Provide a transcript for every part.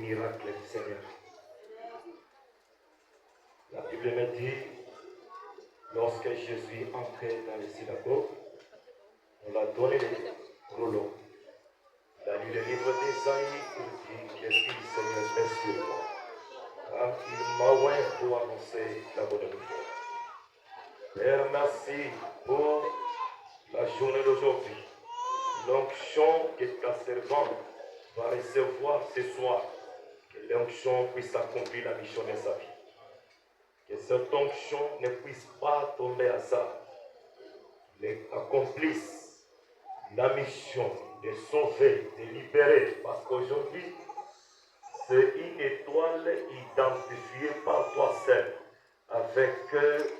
miracles du Seigneur. La Bible me dit, lorsque Jésus est entré dans les synagogues, on l'a donné les rouleaux. Il a lu le livre d'Ésaïe, il dit, l'Esprit du Seigneur est sur moi. Car il m'a oint pour annoncer la bonne nouvelle. Père, merci pour la journée d'aujourd'hui. L'onction que ta servante va recevoir ce soir. Que l'onction puisse accomplir la mission de sa vie. Que cette onction ne puisse pas tomber à ça. Mais accomplisse la mission de sauver, de libérer. Parce qu'aujourd'hui, c'est une étoile identifiée par toi seul. Avec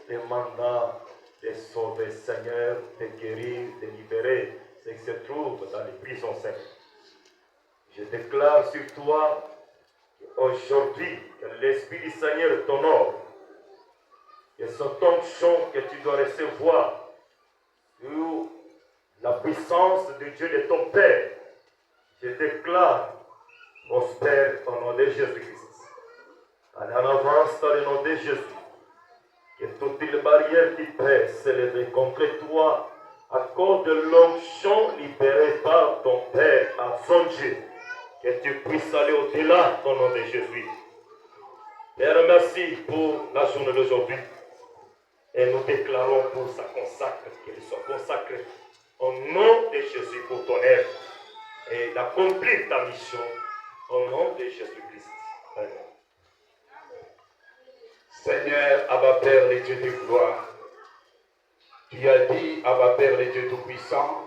le mandat de sauver, Seigneur, de guérir, de libérer ceux qui se trouvent dans les prisons saintes. Je déclare sur toi aujourd'hui que l'Esprit du Seigneur t'honore. Que cette onction que tu dois recevoir sur la puissance de Dieu de ton Père, je déclare prospère au nom de Jésus-Christ. Allez en avance dans le nom de Jésus. Que toutes les barrières qui peuvent s'élever contre toi à cause de l'onction libérée par ton Père à son Dieu. Que tu puisses aller au-delà au nom de Jésus. Père, merci pour la journée d'aujourd'hui. Et nous déclarons pour sa consacre, qu'elle soit consacrée au nom de Jésus pour ton œuvre. Et d'accomplir ta mission au nom de Jésus-Christ. Amen. Seigneur, Abba Père, le Dieu de gloire, tu as dit, Abba Père, le Dieu tout-puissant,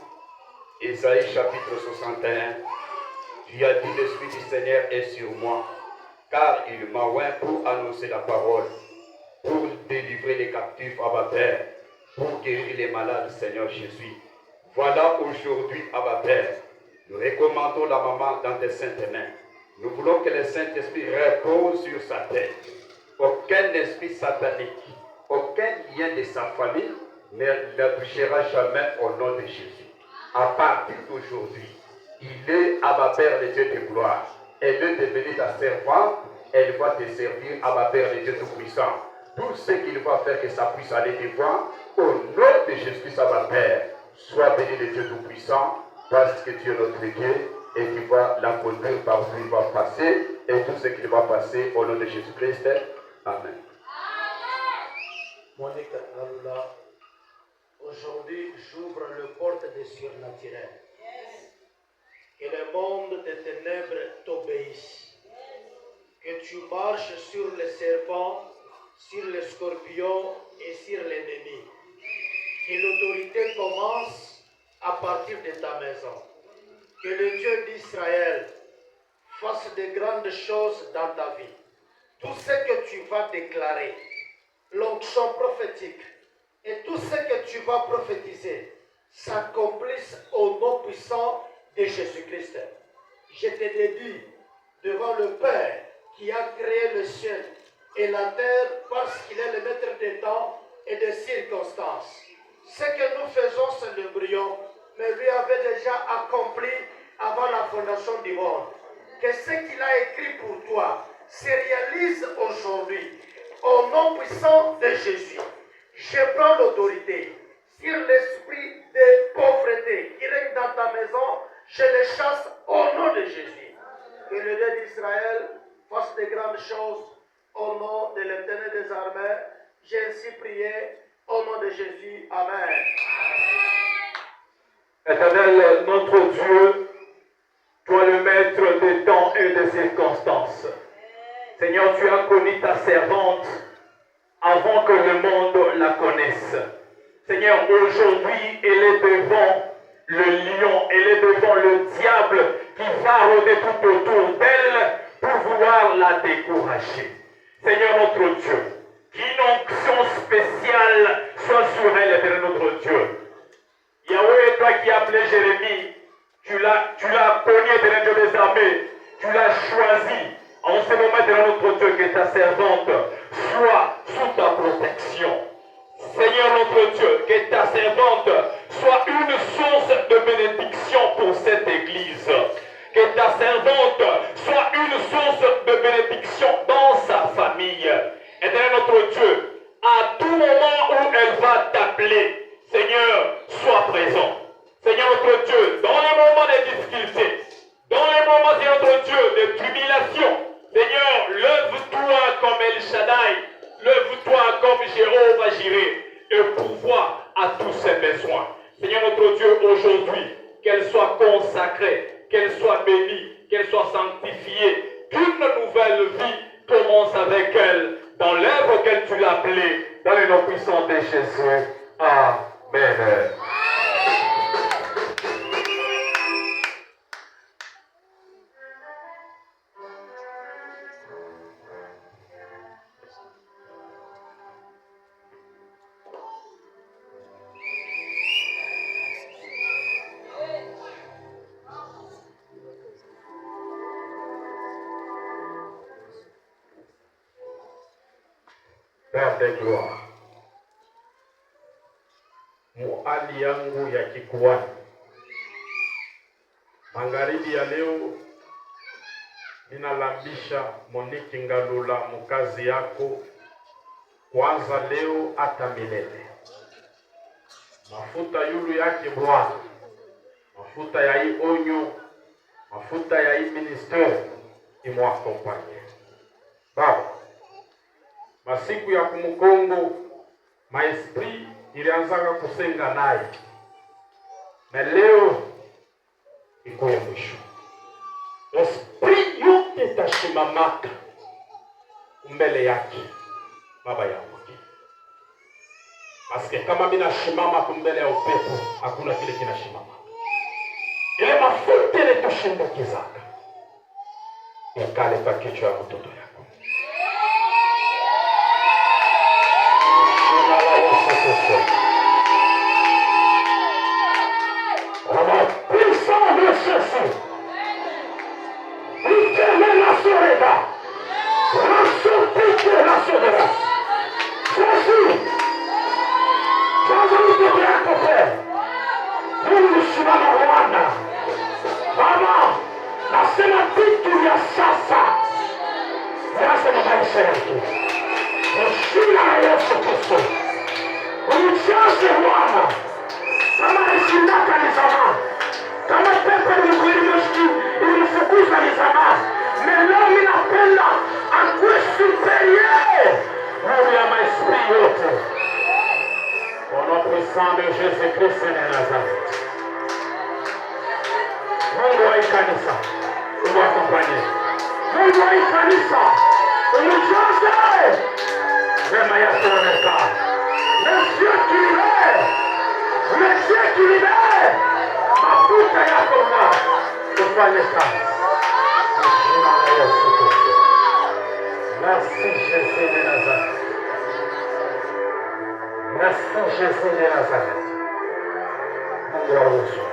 Ésaïe chapitre 61, tu as dit, l'Esprit du Seigneur est sur moi, car il m'a oint pour annoncer la parole, pour délivrer les captifs, Abba Père, pour guérir les malades, Seigneur Jésus. Voilà aujourd'hui, Abba Père, nous recommandons la maman dans tes saintes mains. Nous voulons que le Saint-Esprit repose sur sa tête. Aucun esprit satanique, aucun lien de sa famille ne la touchera jamais au nom de Jésus. À partir d'aujourd'hui, il est Abba Père, le Dieu de gloire. Elle est devenue ta servante, elle va te servir, Abba Père, le Dieu tout-puissant. Tout ce qu'il va faire, que ça puisse aller devant, au nom de Jésus, Abba Père. Sois béni le Dieu tout-puissant, parce que Dieu est notre Dieu, et tu vas l'accomplir par où il va passer, et tout ce qu'il va passer, au nom de Jésus-Christ. Amen. Monique Alula, aujourd'hui j'ouvre le porte des surnaturels. Que le monde des ténèbres t'obéisse. Que tu marches sur les serpents, sur les scorpions et sur l'ennemi. Que l'autorité commence à partir de ta maison. Que le Dieu d'Israël fasse de grandes choses dans ta vie. Tout ce que tu vas déclarer, l'onction prophétique et tout ce que tu vas prophétiser s'accomplisse au nom puissant de Jésus-Christ. Je te dédie devant le Père qui a créé le ciel et la terre parce qu'il est le maître des temps et des circonstances. Ce que nous faisons, c'est l'embryon, mais lui avait déjà accompli avant la fondation du monde. Que ce qu'il a écrit pour toi se réalise aujourd'hui au nom puissant de Jésus. Je prends l'autorité sur l'esprit de pauvreté qui règne dans ta maison, je le chasse au nom de Jésus. Que le Dieu d'Israël fasse de grandes choses au nom de l'Éternel des armées. J'ai ainsi prié au nom de Jésus. Amen. Éternel, notre Dieu, toi le maître des temps et des circonstances. Seigneur, tu as connu ta servante avant que le monde la connaisse. Seigneur, aujourd'hui, elle est devant le lion, elle est devant le diable qui va rôder tout autour d'elle pour vouloir la décourager. Seigneur notre Dieu, qu'une onction spéciale soit sur elle, Éternel notre Dieu. Yahweh, toi qui as appelé Jérémie, tu l'as connu, Éternel Dieu des armées, tu l'as choisi. En ce moment, Éternel notre Dieu, que ta servante soit sous ta protection. Seigneur notre Dieu, que ta servante soit une source de bénédiction pour cette église. Que ta servante soit une source de bénédiction dans sa famille. Éternel notre Dieu, à tout moment où elle va t'appeler, Seigneur, sois présent. Seigneur notre Dieu, dans les moments de difficulté, dans les moments, Seigneur notre Dieu, de tribulation, Seigneur, lève-toi comme El Shaddai, lève-toi comme Jéhovah Jireh et pourvois à tous ses besoins. Seigneur notre Dieu, aujourd'hui, qu'elle soit consacrée, qu'elle soit bénie, qu'elle soit sanctifiée, qu'une nouvelle vie commence avec elle, dans l'œuvre auquel tu l'as appelée, dans le nom puissant de Jésus. Amen. Père de gloire, hali yangu ya kikuani, magharibi ya leo ninalambisha Monique Ngalula mkazi yako, kwanza leo hata milele. Mafuta yulu yake Bwana, mafuta ya hii onyo, mafuta ya hii ministeri imwakompanye Baba. Masiku ya kumukongo maesprit ilianzaka kusenga naye, na leo iko mwisho. Esprit yote itashimamaka mbele yake Baba yangu, paske kama mimi nashimama mbele ya upepo, hakuna kile kinashimama. Ile mafuta ile tushindikizaka ikale kwa kichwa ya mtoto yako. Baba, nasema vitu vya sasa nasema maisha yake jina la Yesu Kristo. Unijaze Bwana, kama nishindaka ni zamani, kama pepo ilifukuza ni zamani, leo mimi napenda akuwe superieur Mungu ya maesprit yote. Au nom puissant de Jésus-Christ de Nazareth. Mungu wa kanisa, uwakumbanye. Mungu wa kanisa, unijaze. Rema yako onekana. Monsieur qui libère, mafuta yako Bwana ufanye kazi. Jina la Yesu Kristo. Merci Jésus de Nazareth. Merci Jésus de Nazareth. Mungu wa Yesu.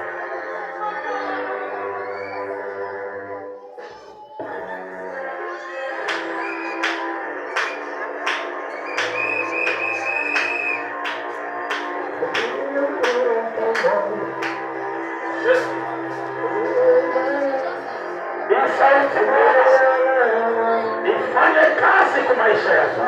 Ifanye kazi kwa maisha yako.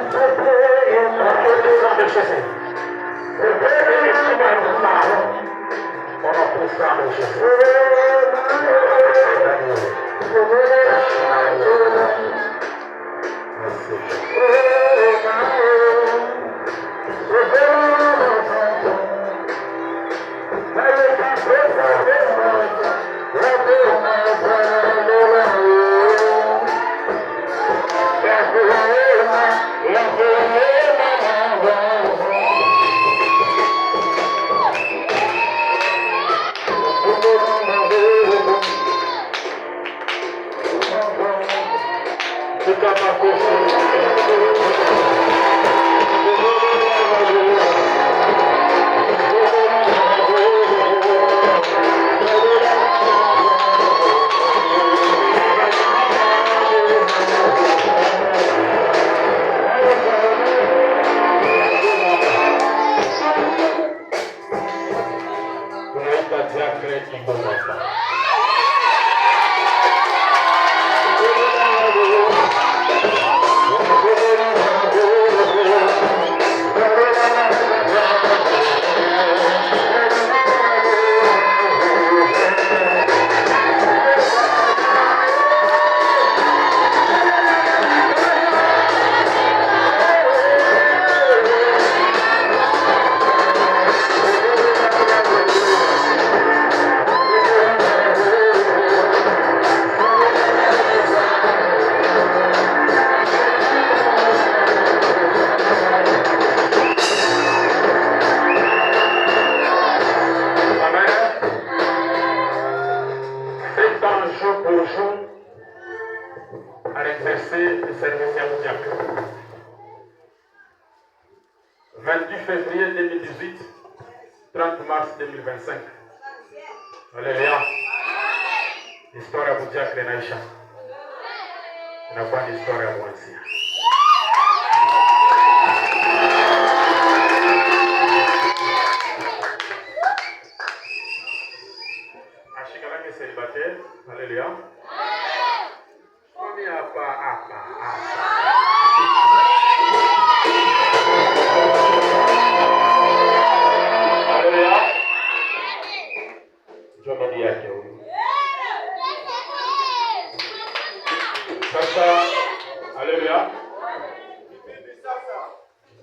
service à Boudiak. 28 février 2018, 30 mars 2025. Alléluia. Histoire ya Boudiak inaisha. Inakuwa ni historia ya kuanzia. Ashikalake célibataire. Alléluia. On est hapa. Alléluia. Njoo madi yake huyu. Sasa, alléluia.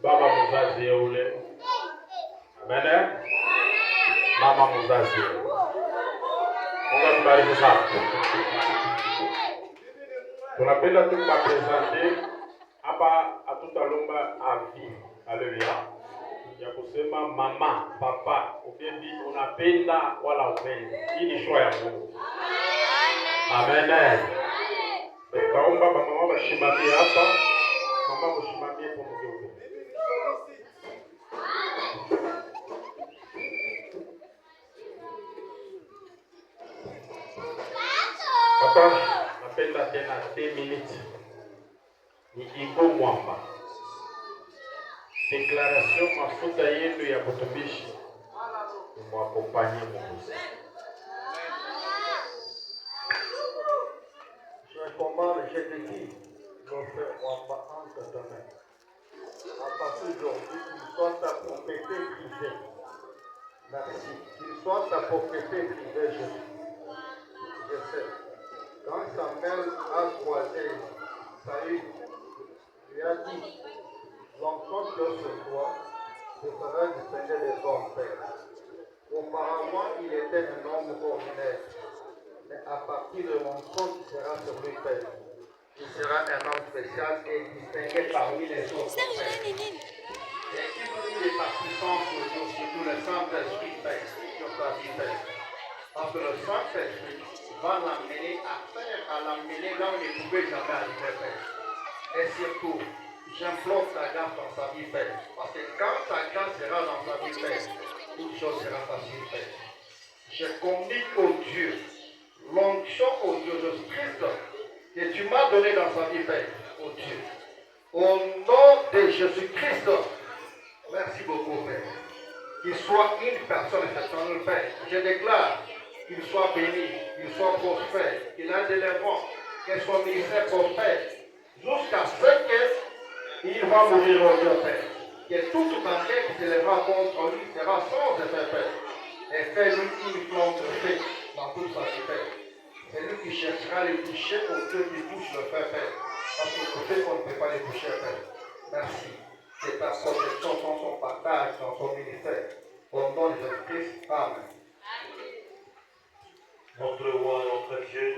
Baba mzazi yule. Amen. Mama mzazi. Mungu atubariki sana. Tunapenda tu kupresente hapa, hatutalomba avi. Alléluia. Ya kusema mama, papa, upendi unapenda wala upendi. Hii ni shwa ya Mungu. Amen. Taomba mama bashimamie hapa. Mama bashimamie kwa mgeuke. Papa, napenda tena 2 minutes. Ni Igo Mwamba. Déclaration mafuta yenu ya kutumishi. Mwakompanye Mungu. Je commande, je te dis, mon frère Wamba, entre ta main. À partir d'aujourd'hui, qu'il soit ta propriété privée. Merci. Qu'il soit ta propriété privée, je sais. Quand Samuel a croisé Saül, lui a dit, l'enfant que ce toi, se fera distinguer des hommes pères. Auparavant, il était un homme ordinaire. Mais à partir de l'enfant qui sera sur lui père, il sera un homme spécial et distingué parmi les autres pères. Et il donne des participances sur tout le Saint-Esprit père, sur ta vie père. Parce que le Saint-Esprit va l'amener à l'amener là où il ne pouvait jamais arriver père. Et surtout, j'implore ta grâce dans sa vie père. Parce que quand ta grâce sera dans sa vie père, toute chose sera facile père. Je communique au Dieu l'onction au Dieu Jésus-Christ que tu m'as donné dans sa vie, Père, au Dieu. Au nom de Jésus-Christ, merci beaucoup, Père. Qu'il soit une personne exceptionnelle, Père. Je déclare qu'il soit béni, qu'il soit prospère, qu'il ait de l'avant, que son ministère prospère, jusqu'à ce qu'il va mourir au Dieu, Père. Que toute barrière qui se lèvera contre lui sera sans effet, Père. Et fais-lui une flamme de feu dans toute sa vie, Père. C'est lui qui cherchera les toucher au Dieu qui touche le Père, Père. Parce que le fait qu'on ne peut pas les toucher, Père. Merci. C'est ta protection dans son partage, dans son ministère. Au nom de Jésus-Christ. Amen. Notre roi, notre Dieu,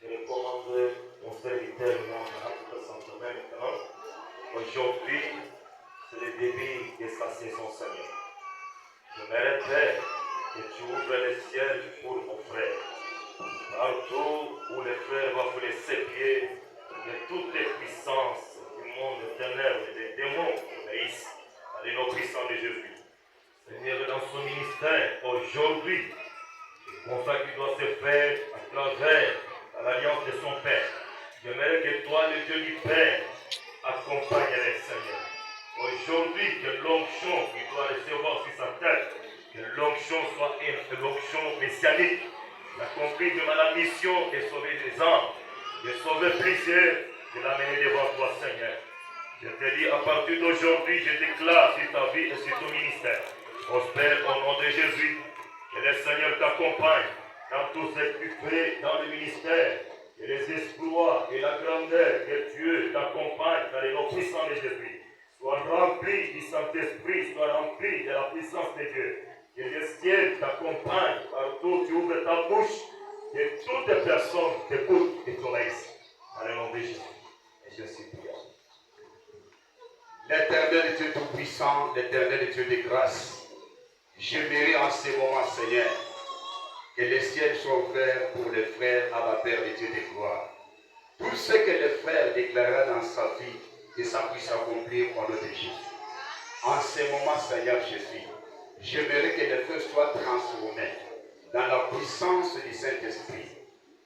je recommande mon serviteur, mon Saint-Germain maintenant. Aujourd'hui, c'est le début de sa saison, Seigneur. Je mérite, Père, que tu ouvres les ciels pour mon frère. Partout où les frères vont fouler ses pieds, de toutes les puissances du monde éternel et des démons obéissent à les noms puissants de Jésus. Seigneur, dans son ministère, aujourd'hui, je consacre qu'il doit se faire à travers l'alliance de son Père. J'aimerais que toi, le Dieu du Père, accompagne les Seigneur. Aujourd'hui, que l'onction qu'il doit recevoir sur sa tête, que l'onction soit une onction messianique. Il a compris de la mission de sauver des âmes, de sauver plusieurs, de l'amener devant toi, Seigneur. Je te dis, à partir d'aujourd'hui, je déclare sur ta vie et sur ton ministère. Prospère au nom de Jésus. Que le Seigneur t'accompagne dans tout ce que tu fais dans le ministère. Que les exploits et la grandeur que Dieu t'accompagne dans les noms puissants de Jésus. Sois rempli du Saint-Esprit, sois rempli de la puissance de Dieu. Que le ciel t'accompagne partout, tu ouvres ta bouche, que toutes les personnes t'écoutent et t'obéissent. Dans le nom de Jésus. Et je supplie. L'éternel Dieu Tout-Puissant, l'éternel Dieu de grâce, j'aimerais en ce moment, Seigneur, que les ciels soient ouverts pour les frères à la Père de Dieu de gloire. Tout ce que le frère déclara dans sa vie, que ça puisse s'accomplir au nom de Jésus. En ce moment, Seigneur Jésus, j'aimerais que le frère soit transformé dans la puissance du Saint-Esprit.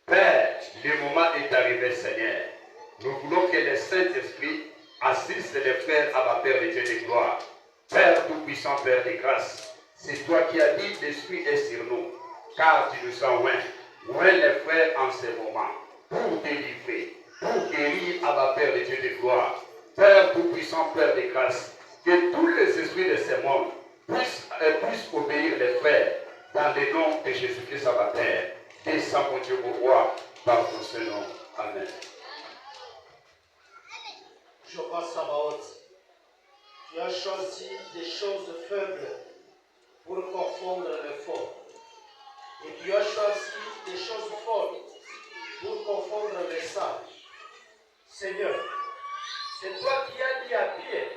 Père, le moment est arrivé, Seigneur. Nous voulons que le Saint-Esprit assiste les frères à la Père de Dieu de gloire. Père tout-puissant, Père de grâce, c'est toi qui as dit l'Esprit est sur nous, car tu nous as oint. Oint les frères en ce moment, pour délivrer, pour guérir à la Père de Dieu de gloire. Père tout-puissant, Père de grâce, que tous les esprits de ce monde puissent obéir les frères dans le nom de Jésus-Christ à la terre. Descends, mon Dieu, mon roi, par ton seul nom. Amen. Jéhovah Sabaoth, tu as choisi des choses faibles pour confondre les forts. Et tu as choisi des choses fortes pour confondre les sages. Seigneur, c'est toi qui as dit à Pierre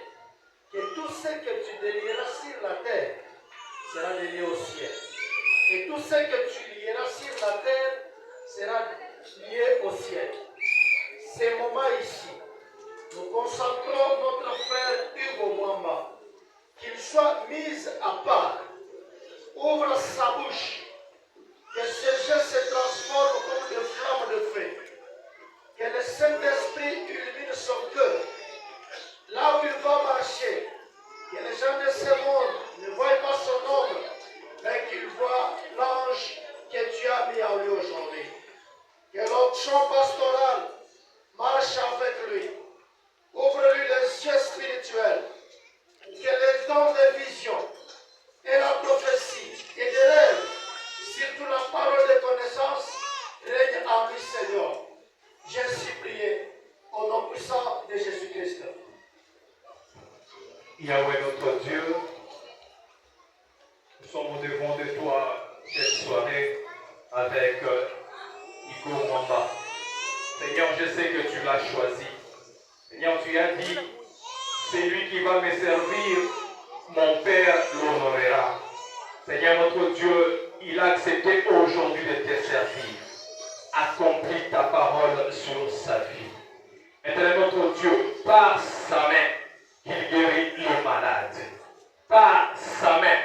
que tout ce que tu délieras sur la terre sera délié au ciel. Et tout ce que tu lieras sur la terre sera lié au ciel. Ces moments ici, nous consacrons notre frère Hugo Mwamba, qu'il soit mis à part. Ouvre sa bouche, que ses yeux se transforment comme des flammes de feu. Que le Saint-Esprit illumine son cœur. Là où il va marcher, que les gens de ce monde ne voient pas son ombre, mais qu'ils voient l'ange que tu as mis en lui aujourd'hui. Que l'onction pastorale marche avec lui. Ouvre-lui les yeux spirituels. Que les dons de vision et la prophétie et des rêves, surtout la parole de connaissance, règne en lui, Seigneur. J'ai supplié au nom puissant de Jésus-Christ. Yahweh notre Dieu, nous sommes au devant de toi cette soirée avec Hugo Mwamba. Seigneur, je sais que tu l'as choisi. Seigneur, tu as dit, c'est lui qui va me servir, mon Père l'honorera. Seigneur notre Dieu, il a accepté aujourd'hui de te servir. Accomplis ta parole sur sa vie. Éternel notre Dieu, par sa main, qu'il guérit les malades. Par sa main,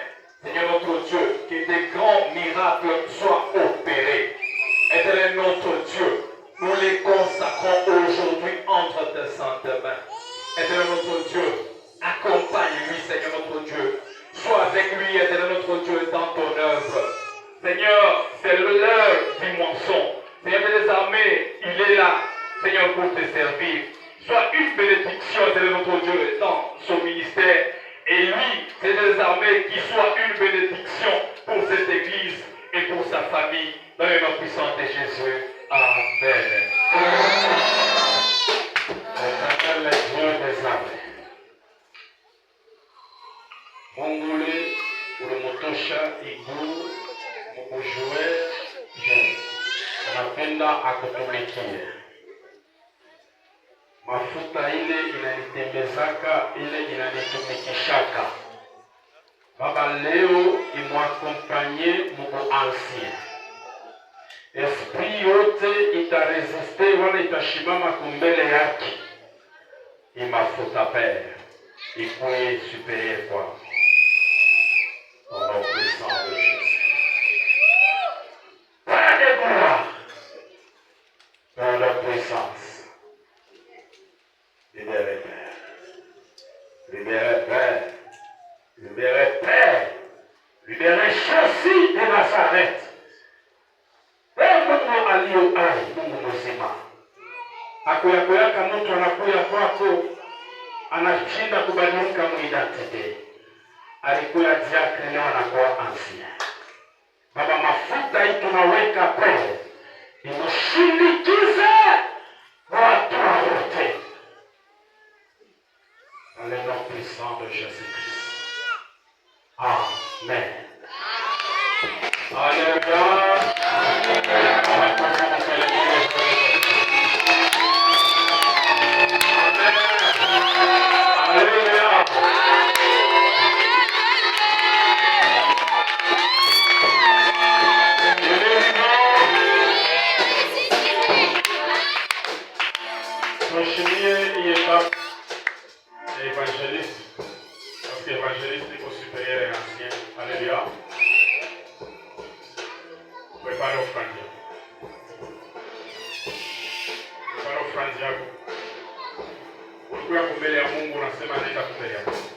Seigneur notre Dieu, que des grands miracles soient opérés. Éternel notre Dieu, nous les consacrons aujourd'hui entre tes saintes mains. Éternel notre Dieu, accompagne-lui, Seigneur notre Dieu. Sois avec lui, Éternel notre Dieu, dans ton œuvre. Seigneur, c'est l'heure du moisson. Seigneur des armées, il est là, Seigneur, pour te servir. Sois une bénédiction, Éternel notre Dieu, dans son ministère. Et lui, Seigneur des armées, qu'il soit une bénédiction pour cette église et pour sa famille. Dans le nom puissant de Jésus. Amen. Éternel Dieu des armées, Mongolais, Urumotosha, Igou, Mokujue, Jeune, anapenda akutumikie. Mafuta ile inanitembezaka, ile inanitumikishaka. Baba leo imwakompanye muko ancien. Esprit yote itaresiste wala itashimama kumbele yake. Imafuta Père, ikuye supérieur kwa. Au nom puissant de Jésus. Père de gloire, dans la puissance. Libérez Père. Libérez Père. Libérez Père. Libérez Jésus de Nazareth. Père Mungu aliyo hai, Mungu mzima. Akuyakoyaka mtu anakuya kwako, anashinda kubadilika muidentite. Alikuya diakre leo anakuwa ancien. Baba, mafuta hii tunaweka Père, imushindikize watu wote. Dans le nom puissant de Jésus-Christ. Amen. Alléluia. kazi yako. Ulikuwa mbele ya Mungu unasema nenda mbele ya Mungu.